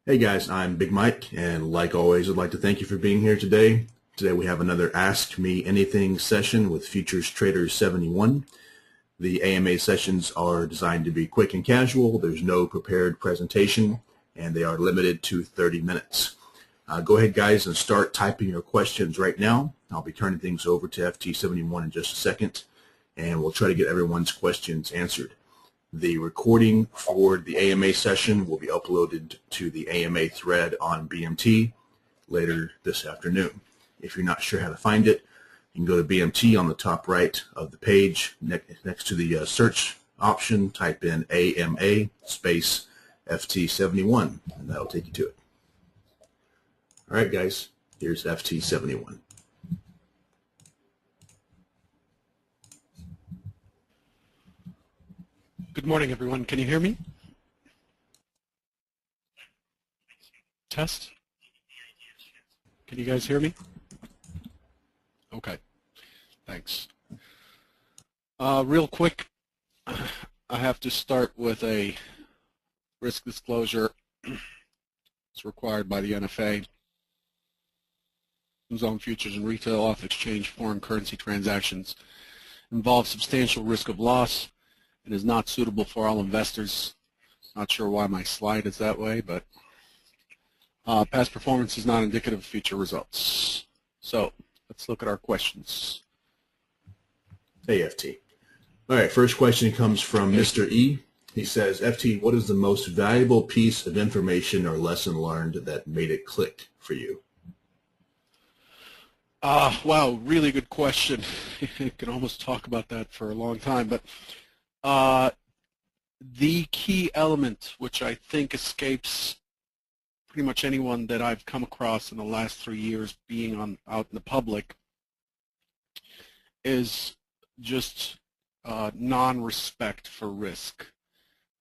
Hey guys, I'm Big Mike, and like always, I'd like to thank you for being here today. Today we have another Ask Me Anything session with FuturesTrader71. The AMA sessions are designed to be quick and casual. There's no prepared presentation, and they are limited to 30 minutes. Go ahead, guys, and start typing your questions right now. I'll be turning things over to FT71 in just a second, and we'll try to get everyone's questions answered. The recording for the AMA session will be uploaded to the AMA thread on BMT later this afternoon. If you're not sure how to find it, you can go to BMT on the top right of the page next to the search option, type in AMA space FT71, and that'll take you to it. All right, guys, here's FT71. Good morning, everyone. Can you hear me? Test? Can you guys hear me? Okay, thanks. Real quick, I have to start with a risk disclosure. It's required by the NFA. Zone futures and retail off-exchange foreign currency transactions involve substantial risk of loss and is not suitable for all investors. Not sure why my slide is that way, but past performance is not indicative of future results. So let's look at our questions. Hey, FT. All right, first question comes from Mr. E. He says, FT, what is the most valuable piece of information or lesson learned that made it click for you? Wow, really good question. You can almost talk about that for a long time, but the key element, which I think escapes pretty much anyone that I've come across in the last 3 years being out in the public, is just non-respect for risk.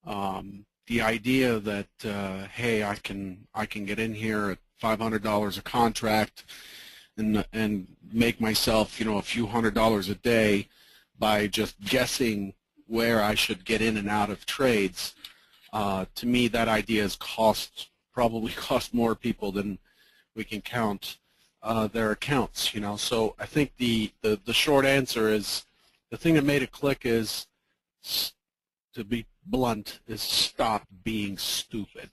The idea that hey, I can get in here at $500 a contract and make myself, a few $100s a day by just guessing where I should get in and out of trades. To me, that idea has probably cost more people than we can count their accounts. So I think the short answer is, the thing that made it click is, to be blunt, is stop being stupid.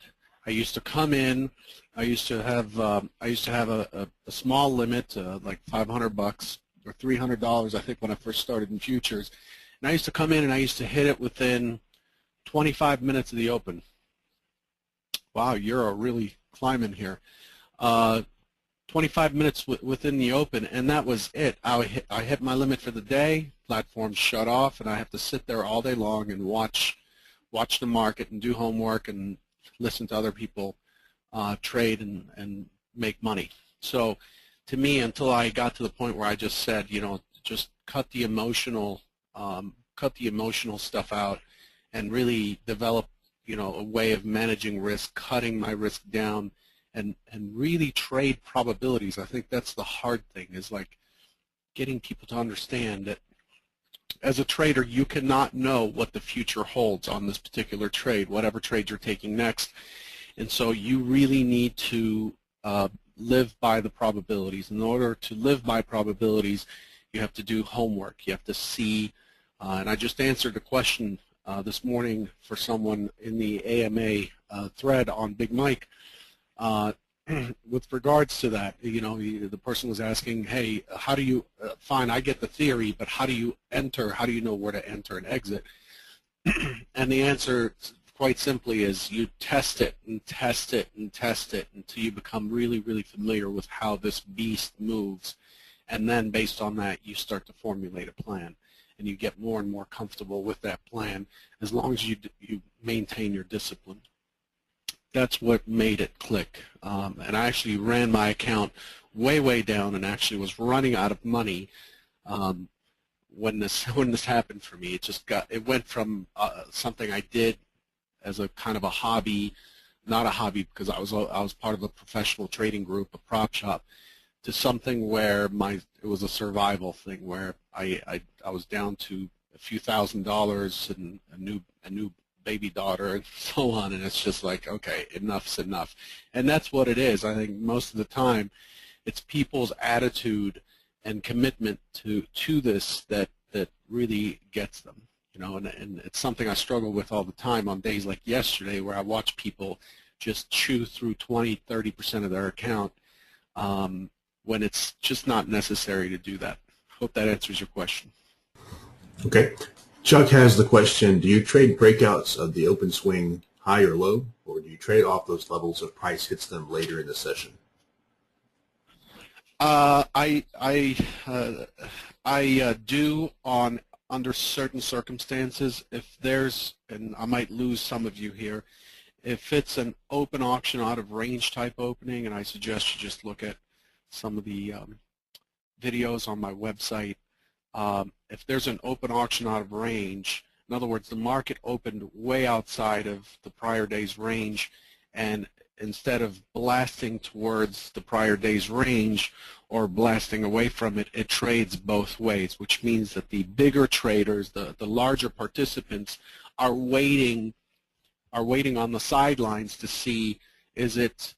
I used to come in. I used to have a small limit, like $500 or $300, I think, when I first started in futures. And I used to come in and I used to hit it within 25 minutes of the open. Wow, you're really climbing here. 25 minutes within the open, and that was it. I hit my limit for the day. Platform shut off, and I have to sit there all day long and watch the market and do homework and listen to other people trade and make money. So to me, until I got to the point where I just said, just cut the emotional stuff out and really develop, a way of managing risk, cutting my risk down, and really trade probabilities. I think that's the hard thing, is like getting people to understand that as a trader, you cannot know what the future holds on this particular trade, whatever trade you're taking next. And so you really need to live by the probabilities. In order to live by probabilities, you have to do homework. You have to see, and I just answered a question this morning for someone in the AMA thread on Big Mike. With regards to that, the person was asking, hey, how do you, fine, I get the theory, but how do you enter? How do you know where to enter and exit? And the answer, quite simply, is you test it and test it and test it until you become really, really familiar with how this beast moves. And then based on that, you start to formulate a plan. And you get more and more comfortable with that plan as long as you maintain your discipline. That's what made it click. And I actually ran my account way down and actually was running out of money when this happened for me. It went from something I did as a kind of a hobby, not a hobby because I was part of a professional trading group, a prop shop, to something where it was a survival thing, where I was down to a few $1,000s and a new baby daughter and so on, and it's just like, okay, enough's enough. And that's what it is. I think most of the time it's people's attitude and commitment to this that really gets them. You know, and it's something I struggle with all the time on days like yesterday, where I watch people just chew through 20-30% of their account when it's just not necessary to do that. Hope that answers your question. Okay. Chuck has the question, do you trade breakouts of the open swing high or low, or do you trade off those levels if price hits them later in the session? I do under certain circumstances. If there's, and I might lose some of you here, if it's an open auction out of range type opening, and I suggest you just look at some of the videos on my website. If there's an open auction out of range, in other words, the market opened way outside of the prior day's range, and instead of blasting towards the prior day's range or blasting away from it, it trades both ways, which means that the bigger traders, the larger participants, are waiting on the sidelines to see, is it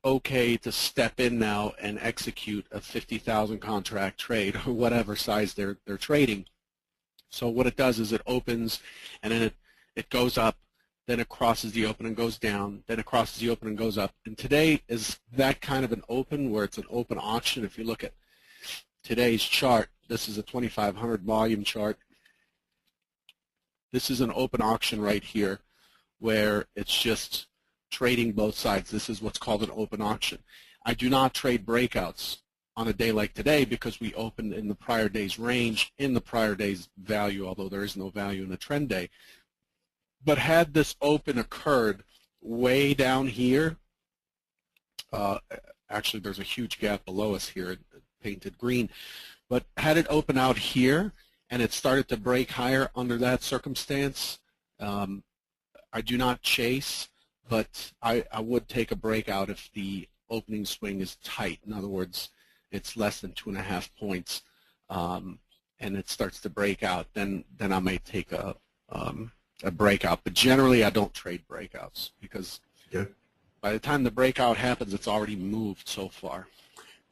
okay to step in now and execute a 50,000 contract trade or whatever size they're trading. So what it does is it opens, and then it goes up, then it crosses the open and goes down, then it crosses the open and goes up. And today is that kind of an open where it's an open auction. If you look at today's chart, this is a 2500 volume chart. This is an open auction right here where it's just trading both sides. This is what's called an open auction. I do not trade breakouts on a day like today because we opened in the prior day's range, in the prior day's value, although there is no value in the trend day. But had this open occurred way down here, actually there's a huge gap below us here, painted green, but had it open out here and it started to break higher under that circumstance, I do not chase, but I would take a breakout if the opening swing is tight. In other words, it's less than 2.5 points, and it starts to break out. Then I may take a breakout. But generally, I don't trade breakouts because by the time the breakout happens, it's already moved so far.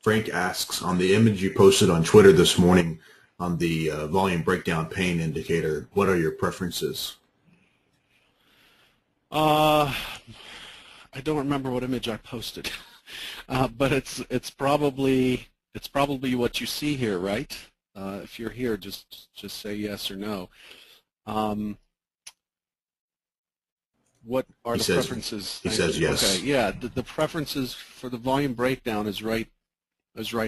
Frank asks, on the image you posted on Twitter this morning on the volume breakdown pain indicator, what are your preferences? I don't remember what image I posted, but it's probably what you see here, right? If you're here, just say yes or no. What are the preferences? He says yes. Okay, yeah. The preferences for the volume breakdown is right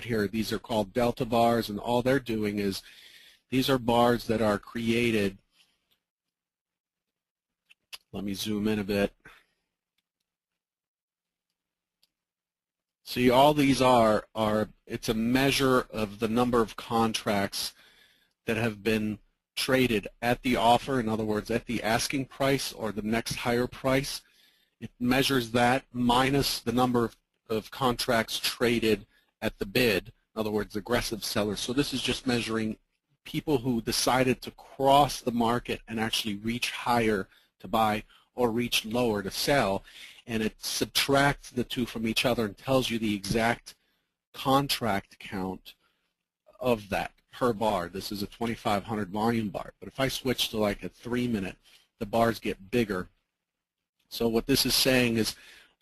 here. These are called delta bars, and all they're doing is these are bars that are created. Let me zoom in a bit. See, all these are it's a measure of the number of contracts that have been traded at the offer, in other words, at the asking price or the next higher price. It measures that minus the number of contracts traded at the bid, in other words, aggressive sellers. So this is just measuring people who decided to cross the market and actually reach higher to buy or reach lower to sell, and it subtracts the two from each other and tells you the exact contract count of that per bar. This is a 2500 volume bar, but if I switch to like a 3-minute, the bars get bigger. So what this is saying is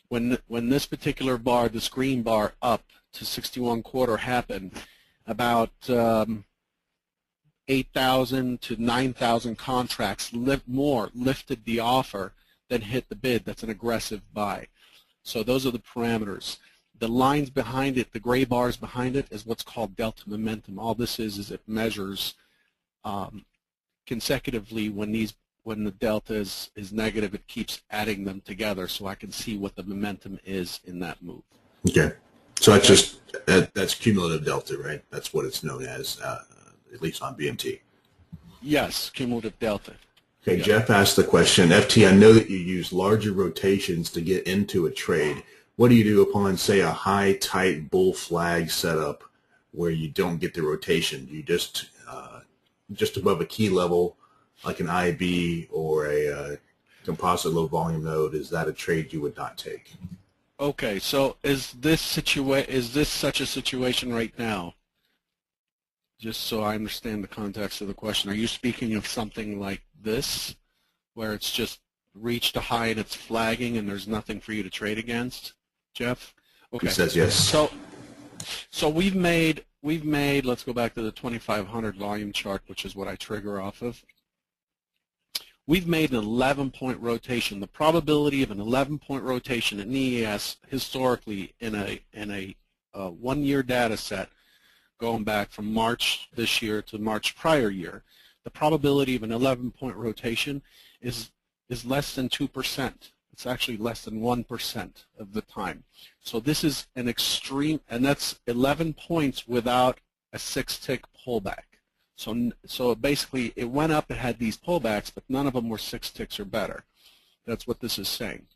when this particular bar, this green bar up to 61.25 happened, about 8,000 to 9,000 contracts lifted the offer than hit the bid. That's an aggressive buy. So those are the parameters. The lines behind it, the gray bars behind it, is what's called delta momentum. All this is it measures consecutively when the delta is negative, it keeps adding them together so I can see what the momentum is in that move. Okay. So that's just that's cumulative delta, right? That's what it's known as, at least on BMT. Yes, cumulative delta. Okay, Yeah. Jeff asked the question, FT, I know that you use larger rotations to get into a trade. What do you do upon, say, a high, tight bull flag setup where you don't get the rotation? Do you just above a key level, like an IB or a composite low volume node, is that a trade you would not take? Okay, so is this such a situation right now? Just so I understand the context of the question, are you speaking of something like this, where it's just reached a high and it's flagging and there's nothing for you to trade against, Jeff? Okay. He says yes. So we've made, let's go back to the 2500 volume chart, which is what I trigger off of. We've made an 11-point rotation. The probability of an 11-point rotation in ES historically in a 1-year data set going back from March this year to March prior year, the probability of an 11-point rotation is less than 2%. It's actually less than 1% of the time. So this is an extreme, and that's 11 points without a 6-tick pullback. So basically it went up, it had these pullbacks, but none of them were 6 ticks or better. That's what this is saying.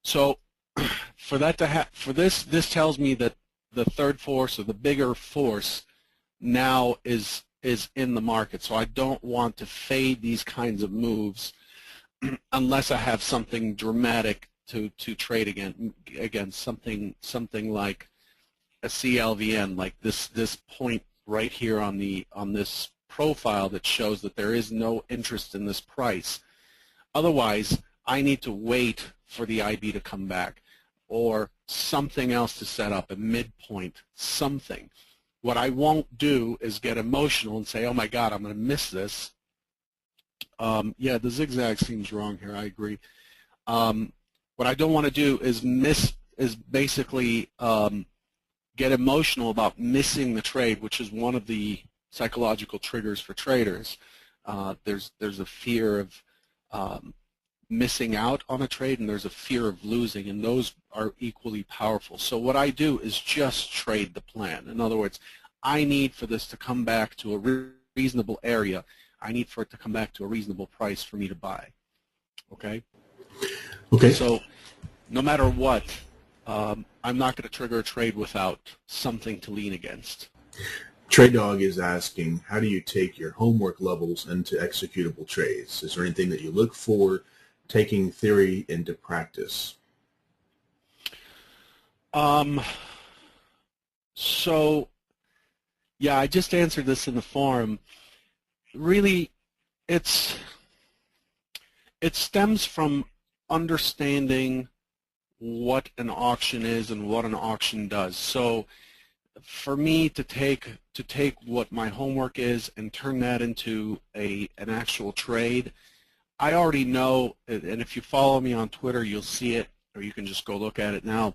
So for that to this tells me that the third force, or the bigger force, now is in the market. So I don't want to fade these kinds of moves unless I have something dramatic to trade against, something like a CLVN, like this point right here on this profile that shows that there is no interest in this price. Otherwise, I need to wait for the IB to come back, or something else to set up, a midpoint, something. What I won't do is get emotional and say, oh my God, I'm going to miss this. Yeah, the zigzag seems wrong here, I agree. What I don't want to do is basically get emotional about missing the trade, which is one of the psychological triggers for traders. There's a fear of missing out on a trade, and there's a fear of losing, and those are equally powerful. So what I do is just trade the plan. In other words, I need for this to come back to a reasonable area. I need for it to come back to a reasonable price for me to buy. Okay? Okay. So no matter what, I'm not going to trigger a trade without something to lean against. Trade Dog is asking, how do you take your homework levels into executable trades? Is there anything that you look for taking theory into practice? So, yeah, I just answered this in the forum. Really, it stems from understanding what an auction is and what an auction does. So for me to take what my homework is and turn that into an actual trade, I already know, and if you follow me on Twitter, you'll see it, or you can just go look at it now.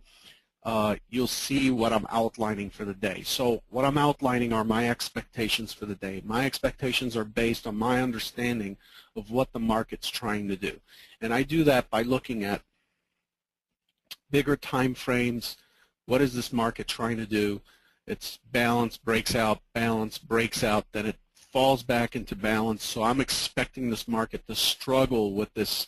You'll see what I'm outlining for the day. So what I'm outlining are my expectations for the day. My expectations are based on my understanding of what the market's trying to do. And I do that by looking at bigger time frames. What is this market trying to do? It's balance, breaks out, balance, breaks out, then it falls back into balance. So I'm expecting this market to struggle with this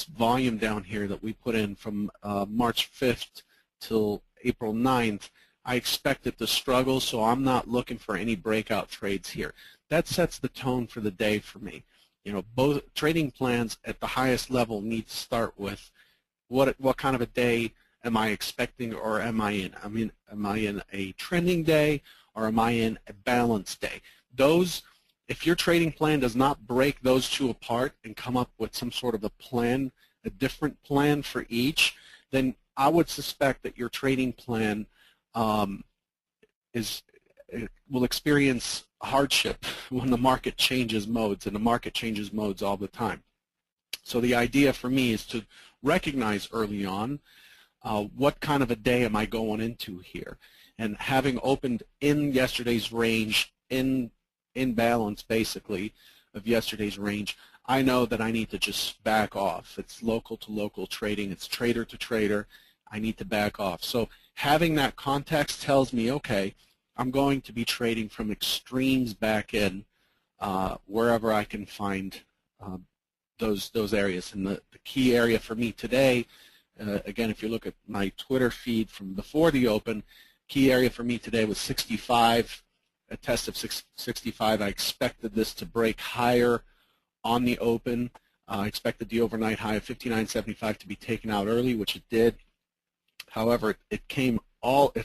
volume down here that we put in from March 5th till April 9th. I expect it to struggle, so I'm not looking for any breakout trades here. That sets the tone for the day for me. You know, both trading plans at the highest level need to start with what kind of a day am I expecting, or am I in? Am I in a trending day, or am I in a balanced day? Those, if your trading plan does not break those two apart and come up with some sort of a plan, a different plan for each, then I would suspect that your trading plan will experience hardship when the market changes modes, and the market changes modes all the time. So the idea for me is to recognize early on what kind of a day am I going into here, and having opened in yesterday's range, in balance basically of yesterday's range, I know that I need to just back off. It's local to local trading, it's trader to trader. I need to back off. So having that context tells me, okay, I'm going to be trading from extremes back in wherever I can find those areas. And the key area for me today, again, if you look at my Twitter feed from before the open, key area for me today was 65 a test of 65. I expected this to break higher on the open. I expected the overnight high of 59.75 to be taken out early, which it did. However, it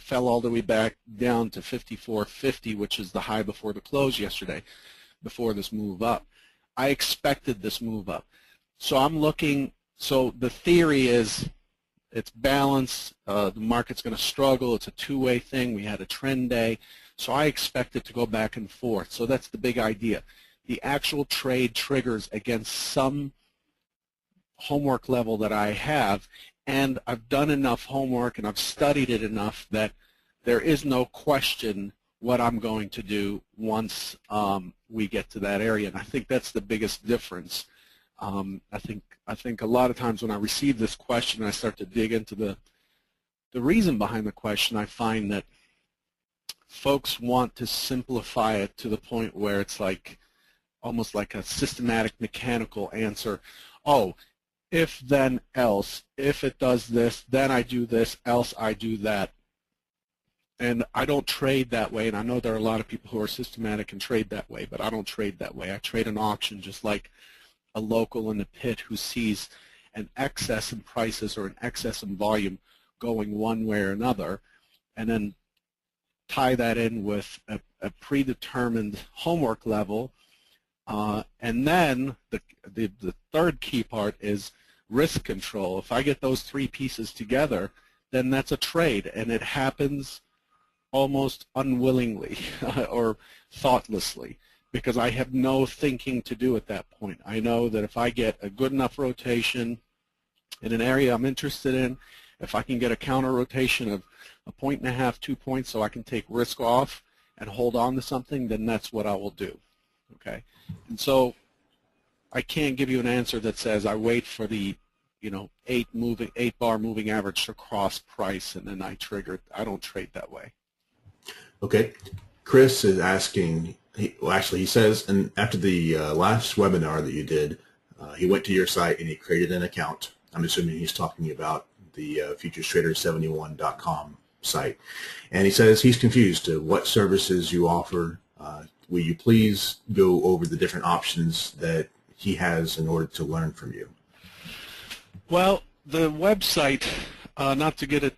fell all the way back down to 54.50, which is the high before the close yesterday, before this move up. I expected this move up. So I'm looking, so the theory is it's balanced, the market's going to struggle, it's a two-way thing, we had a trend day, so I expect it to go back and forth. So that's the big idea. The actual trade triggers against some homework level that I have, and I've done enough homework and I've studied it enough that there is no question what I'm going to do once we get to that area. And I think that's the biggest difference. I think a lot of times when I receive this question, I start to dig into the reason behind the question. I find that folks want to simplify it to the point where it's like almost like a systematic mechanical answer. Oh, if then else, if it does this, then I do this, else I do that. And I don't trade that way, and I know there are a lot of people who are systematic and trade that way, but I don't trade that way. I trade an auction just like a local in the pit who sees an excess in prices or an excess in volume going one way or another, and then tie that in with a predetermined homework level. And then the third key part is risk control. If I get those three pieces together, then that's a trade, and it happens almost unwillingly or thoughtlessly, because I have no thinking to do at that point. I know that if I get a good enough rotation in an area I'm interested in, if I can get a counter rotation of 1.5 points, 2 points, so I can take risk off and hold on to something, then that's what I will do. Okay, and so I can't give you an answer that says I wait for the 8-bar moving average to cross price and then I trigger it. I don't trade that way. Okay, Chris is asking. He says, and after the last webinar that you did, he went to your site and he created an account. I'm assuming he's talking about the FuturesTrader71.com site, and he says he's confused to what services you offer. Will you please go over the different options that he has in order to learn from you? Well, the website, not to get it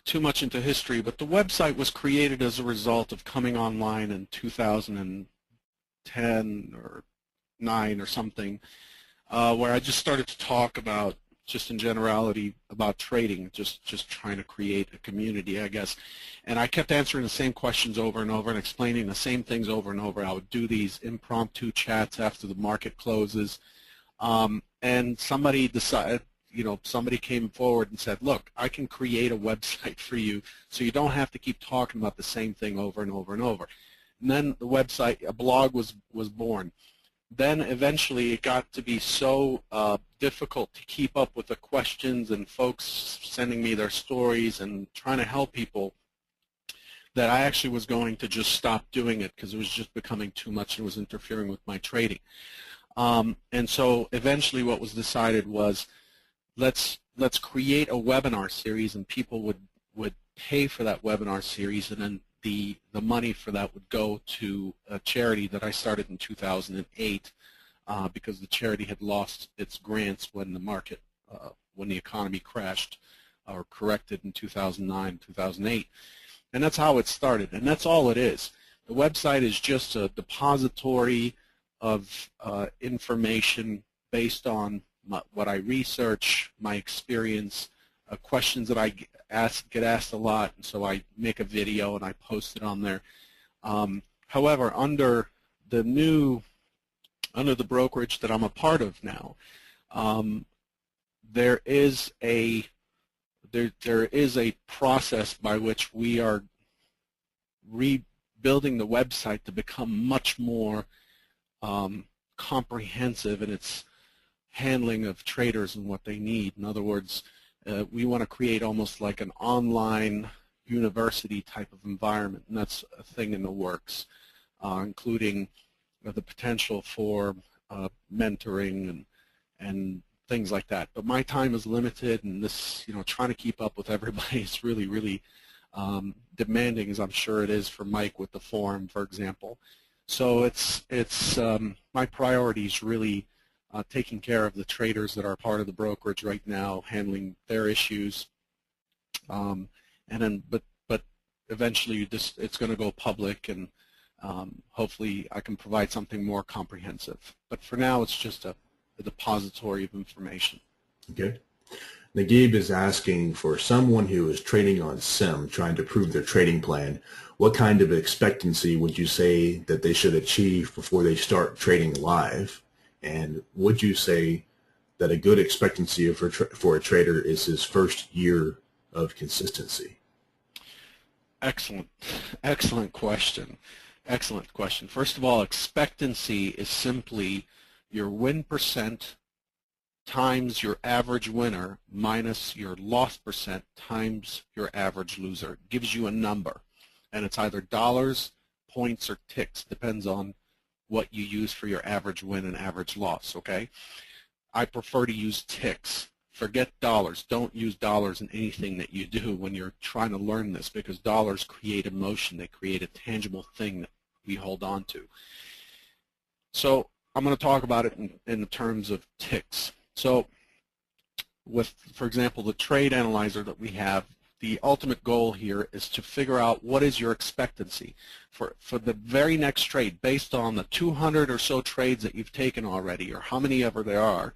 too much into history, but the website was created as a result of coming online in 2010 or 9 or something, where I just started to talk about, just in generality, about trading, just trying to create a community, I guess. And I kept answering the same questions over and over and explaining the same things over and over. I would do these impromptu chats after the market closes, and somebody decided, somebody came forward and said, look, I can create a website for you so you don't have to keep talking about the same thing over and over and over. And then the website, a blog was born. Then eventually it got to be so difficult to keep up with the questions and folks sending me their stories and trying to help people that I actually was going to just stop doing it because it was just becoming too much and was interfering with my trading. And so eventually what was decided was, let's create a webinar series, and people would pay for that webinar series, and then the money for that would go to a charity that I started in 2008 because the charity had lost its grants when the market, when the economy crashed or corrected in 2009, 2008. And that's how it started, and that's all it is. The website is just a depository of information based on what I research, my experience, questions that I get asked a lot, and so I make a video and I post it on there. However, under the brokerage that I'm a part of now, there is a process by which we are rebuilding the website to become much more comprehensive in its handling of traders and what they need. In other words, we want to create almost like an online university type of environment, and that's a thing in the works, including the potential for mentoring and things like that. But my time is limited, and this, trying to keep up with everybody is really, really demanding as I'm sure it is for Mike with the forum, for example. So it's my priority is really taking care of the traders that are part of the brokerage right now, handling their issues, and then but eventually it's going to go public, and hopefully I can provide something more comprehensive. But for now, it's just a depository of information. Okay. Naguib is asking, for someone who is trading on sim, trying to prove their trading plan, what kind of expectancy would you say that they should achieve before they start trading live? And would you say that a good expectancy for a trader is his first year of consistency? Excellent question. Excellent question. First of all, expectancy is simply your win percent times your average winner minus your loss percent times your average loser. It gives you a number, and it's either dollars, points, or ticks. Depends on what you use for your average win and average loss, okay? I prefer to use ticks. Forget dollars. Don't use dollars in anything that you do when you're trying to learn this, because dollars create emotion. They create a tangible thing that we hold on to. So I'm going to talk about it in terms of ticks. So with, for example, the trade analyzer that we have, the ultimate goal here is to figure out what is your expectancy for the very next trade based on the 200 or so trades that you've taken already, or how many ever there are.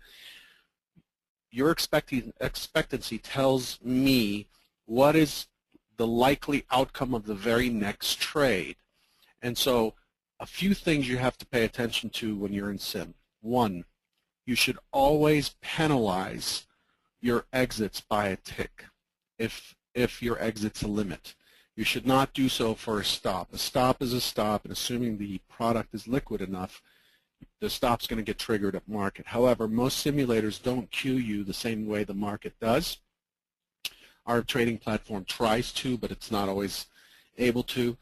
Your expectancy tells me what is the likely outcome of the very next trade. And so a few things you have to pay attention to when you're in sim. One, you should always penalize your exits by a tick if your exit's a limit. You should not do so for a stop. A stop is a stop, and assuming the product is liquid enough, the stop's going to get triggered at market. However, most simulators don't cue you the same way the market does. Our trading platform tries to, but it's not always able to.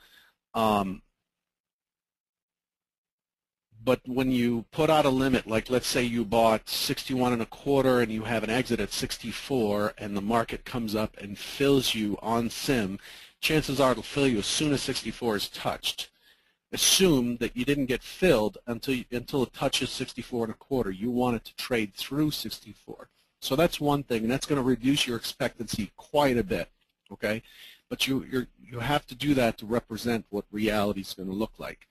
But when you put out a limit, like let's say you bought 61 1/4 and you have an exit at 64, and the market comes up and fills you on sim, chances are it'll fill you as soon as 64 is touched. Assume that you didn't get filled until it touches 64 1/4. You want it to trade through 64. So that's one thing, and that's going to reduce your expectancy quite a bit. Okay, but you have to do that to represent what reality is going to look like.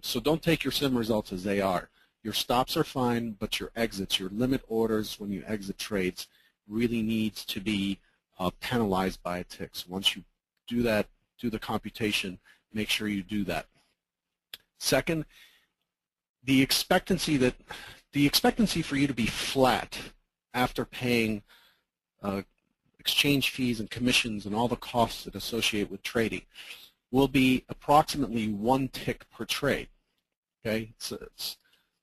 So don't take your sim results as they are. Your stops are fine, but your exits, your limit orders when you exit trades, really needs to be penalized by a tick. So once you do that, do the computation, make sure you do that. Second, the expectancy for you to be flat after paying exchange fees and commissions and all the costs that associate with trading will be approximately 1 tick per trade. Okay, so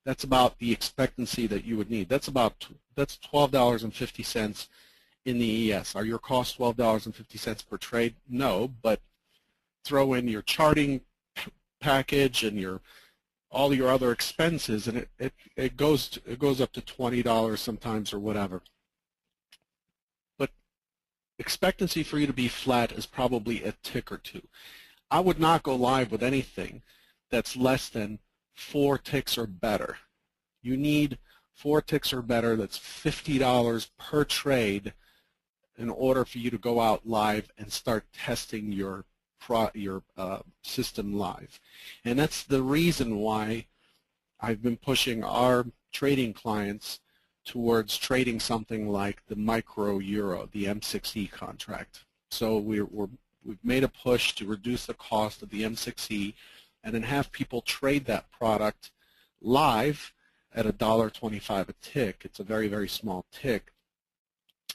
that's about the expectancy that you would need. That's $12.50 in the ES. Are your costs $12.50 per trade? No, but throw in your charting package and all your other expenses, and it goes up to $20 sometimes or whatever. But expectancy for you to be flat is probably a tick or two. I would not go live with anything that's less than 4 ticks or better. You need 4 ticks or better. That's $50 per trade in order for you to go out live and start testing your system live. And that's the reason why I've been pushing our trading clients towards trading something like the micro euro, the M6E contract. So we've made a push to reduce the cost of the M6E and then have people trade that product live at $1.25 a tick. It's a very, very small tick,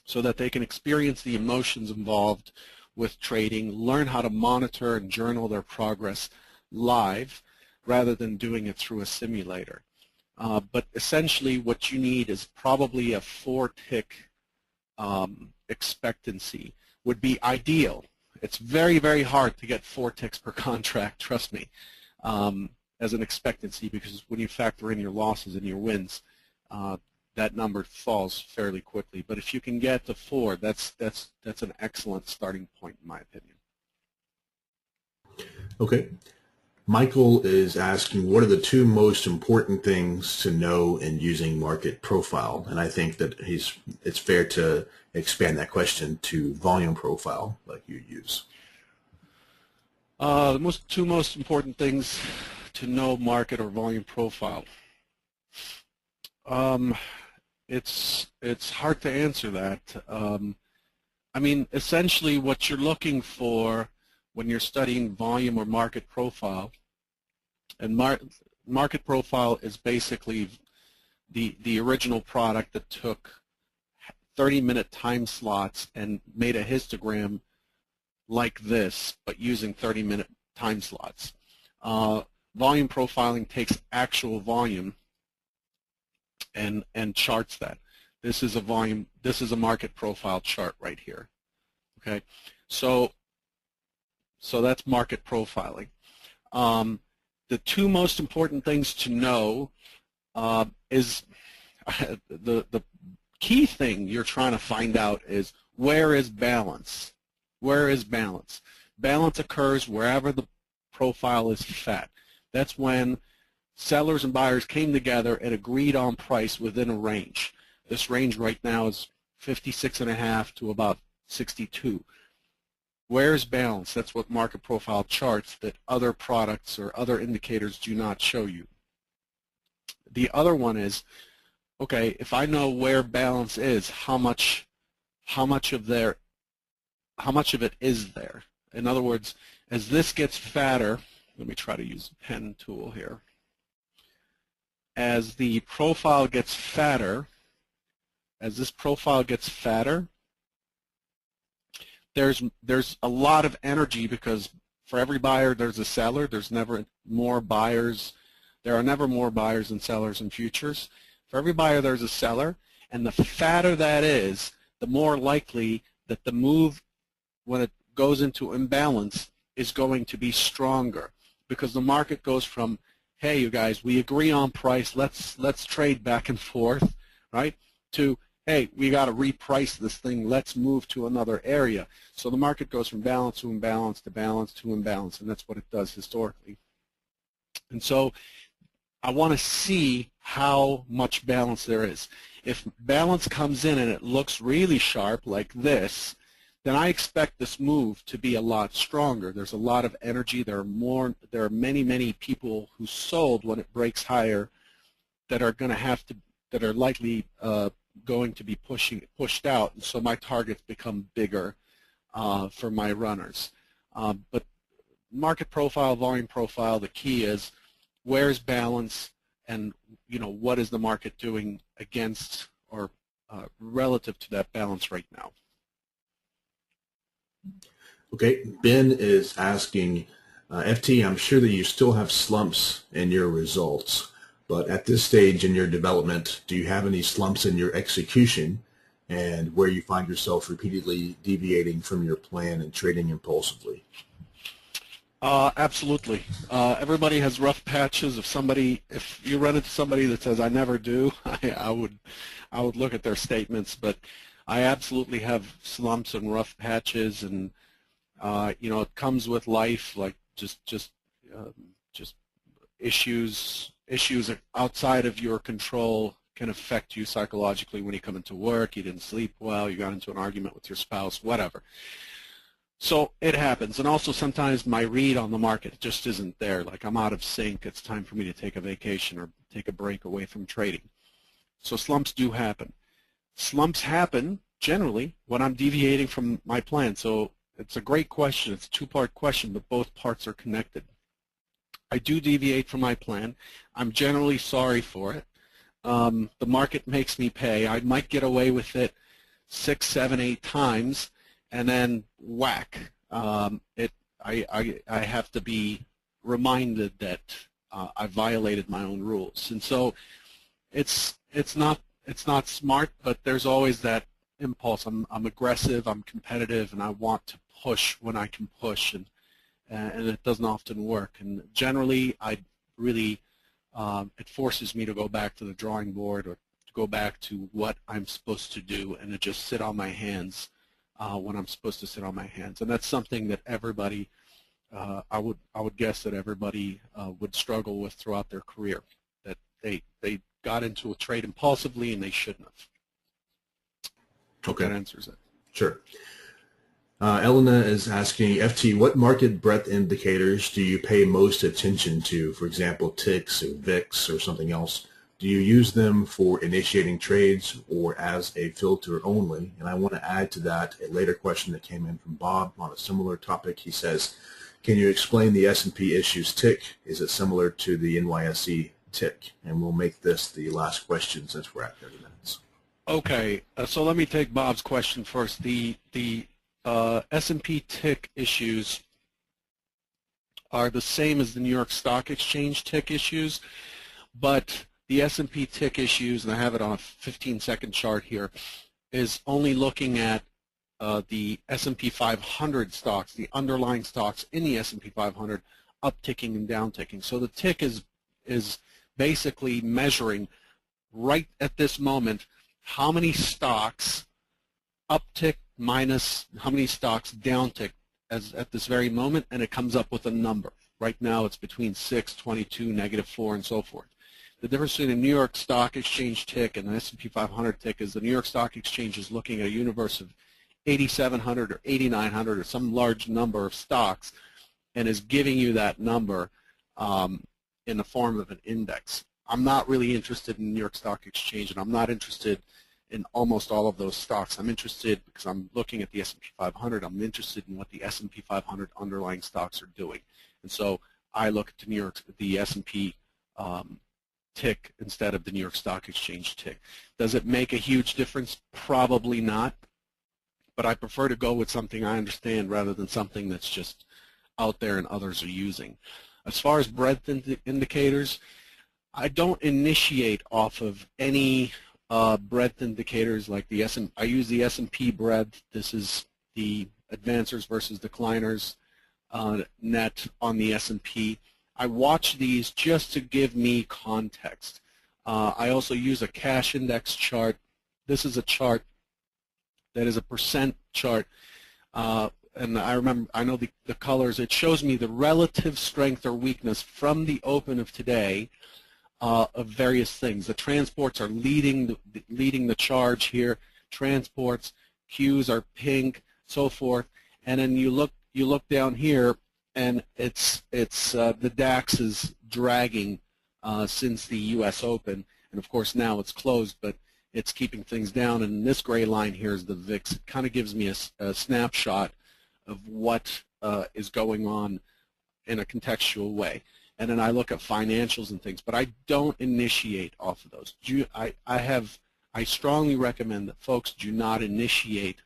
so that they can experience the emotions involved with trading, learn how to monitor and journal their progress live rather than doing it through a simulator. But essentially what you need is probably a 4-tick expectancy would be ideal. It's very, very hard to get 4 ticks per contract, trust me, as an expectancy, because when you factor in your losses and your wins, that number falls fairly quickly. But if you can get to 4, that's an excellent starting point in my opinion. Okay. Michael is asking, what are the two most important things to know in using market profile? And I think that it's fair to expand that question to volume profile like you use. The two most important things to know market or volume profile. Um, it's hard to answer that. I mean, essentially what you're looking for when you're studying volume or market profile, and market profile is basically the original product that took 30-minute time slots and made a histogram like this, but using 30-minute time slots. Volume profiling takes actual volume and charts that. This is a market profile chart right here. Okay, so that's market profiling. The two most important things to know is the key thing you're trying to find out is where is balance? Where is balance? Balance occurs wherever the profile is fat. That's when sellers and buyers came together and agreed on price within a range. This range right now is 56.5 to about 62. Where's balance? That's what market profile charts that other products or other indicators do not show you. The other one is, okay, if I know where balance is, how much of it is there? In other words, as this gets fatter, let me try to use a pen tool here. As the profile gets fatter, as this profile gets fatter, there's a lot of energy because for every buyer there's a seller. There's never more buyers. There are never more buyers than sellers in futures. For every buyer there's a seller, and the fatter that is, the more likely that the move, when it goes into imbalance, is going to be stronger because the market goes from, hey, you guys, we agree on price, let's trade back and forth, right, to, hey, we got to reprice this thing, let's move to another area. So the market goes from balance to imbalance to balance to imbalance, and that's what it does historically. And so I want to see how much balance there is. If balance comes in and it looks really sharp like this, then I expect this move to be a lot stronger. There's a lot of energy. There are many people who sold when it breaks higher that are going to have to, that are likely going to be pushed out, and so my targets become bigger for my runners. But market profile, volume profile, the key is where's balance, and what is the market doing against or relative to that balance right now. Okay, Ben is asking, FT, I'm sure that you still have slumps in your results, but at this stage in your development, do you have any slumps in your execution and where you find yourself repeatedly deviating from your plan and trading impulsively? Absolutely. Everybody has rough patches. If you run into somebody that says I never do, I would look at their statements. But I absolutely have slumps and rough patches, and it comes with life. Like just issues outside of your control can affect you psychologically when you come into work. You didn't sleep well. You got into an argument with your spouse. Whatever. So it happens, and also sometimes my read on the market just isn't there. Like I'm out of sync. It's time for me to take a vacation or take a break away from trading. So slumps do happen. Slumps happen generally when I'm deviating from my plan. So it's a great question. It's a two-part question, but both parts are connected. I do deviate from my plan. I'm generally sorry for it. The market makes me pay. I might get away with it 6, 7, 8 times. And then whack, I have to be reminded that I violated my own rules. And so it's not smart, but there's always that impulse. I'm aggressive, I'm competitive, and I want to push when I can push, and it doesn't often work. And generally, it forces me to go back to the drawing board or to go back to what I'm supposed to do and to just sit on my hands when I'm supposed to sit on my hands. And that's something that everybody I would guess that everybody would struggle with throughout their career, that they got into a trade impulsively and they shouldn't have. Hope Okay. that answers it. Sure. Elena is asking, FT, what market breadth indicators do you pay most attention to? For example, ticks or VIX or something else. Do you use them for initiating trades or as a filter only? And I want to add to that a later question that came in from Bob on a similar topic. He says, can you explain the S&P issues tick? Is it similar to the NYSE tick? And we'll make this the last question since we're at 30 minutes. Okay, so let me take Bob's question first. The S&P tick issues are the same as the New York Stock Exchange tick issues, but the S&P tick issues, and I have it on a 15-second chart here, is only looking at the S&P 500 stocks, the underlying stocks in the S&P 500, upticking and downticking. So the tick is basically measuring right at this moment how many stocks uptick minus how many stocks downtick at this very moment, and it comes up with a number. Right now it's between 6, 22, -4, and so forth. The difference between the New York Stock Exchange tick and the S&P 500 tick is the New York Stock Exchange is looking at a universe of 8,700 or 8,900 or some large number of stocks and is giving you that number in the form of an index. I'm not really interested in the New York Stock Exchange, and I'm not interested in almost all of those stocks. I'm interested, because I'm looking at the S&P 500, I'm interested in what the S&P 500 underlying stocks are doing. And so I look at the S&P tick instead of the New York Stock Exchange tick. Does it make a huge difference? Probably not. But I prefer to go with something I understand rather than something that's just out there and others are using. As far as breadth indicators, I don't initiate off of any breadth indicators like the I use the S&P breadth. This is the advancers versus decliners net on the S&P. I watch these just to give me context. I also use a cash index chart. This is a chart that is a percent chart, and I know the colors. It shows me the relative strength or weakness from the open of today of various things. The transports are leading the charge here. Transports, Qs are pink, so forth, and then you look down here, and it's the DAX is dragging since the U.S. Open, and of course now it's closed, but it's keeping things down. And this gray line here is the VIX. It kind of gives me a snapshot of what is going on in a contextual way. And then I look at financials and things, but I don't initiate off of those. I strongly recommend that folks do not initiate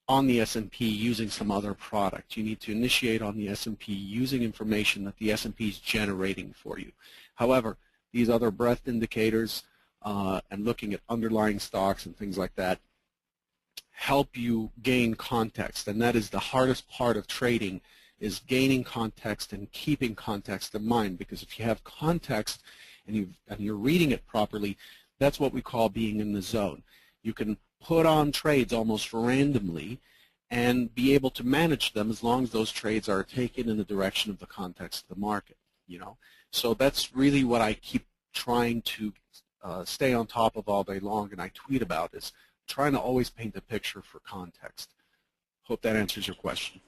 on the S&P using some other product. You need to initiate on the S&P using information that the S&P is generating for you. However, these other breadth indicators and looking at underlying stocks and things like that help you gain context, and that is the hardest part of trading, is gaining context and keeping context in mind, because if you have context and you're reading it properly, that's what we call being in the zone. You can put on trades almost randomly and be able to manage them as long as those trades are taken in the direction of the context of the market, you know. So that's really what I keep trying to stay on top of all day long, and I tweet about, is trying to always paint a picture for context. Hope that answers your question.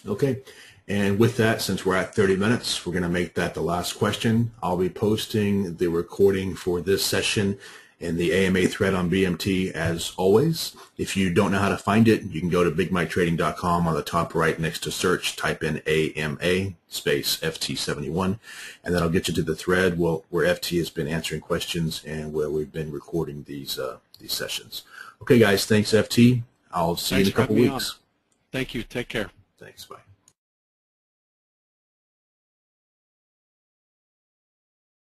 Okay, and with that, since we're at 30 minutes, we're going to make that the last question. I'll be posting the recording for this session in the AMA thread on BMT as always. If you don't know how to find it, you can go to bigmiketrading.com. On the top right next to search, type in AMA space FT71, and that'll get you to the thread where FT has been answering questions and where we've been recording these sessions. Okay, guys, thanks, FT. I'll see you in a couple weeks. Thank you. Take care. Thanks. Bye.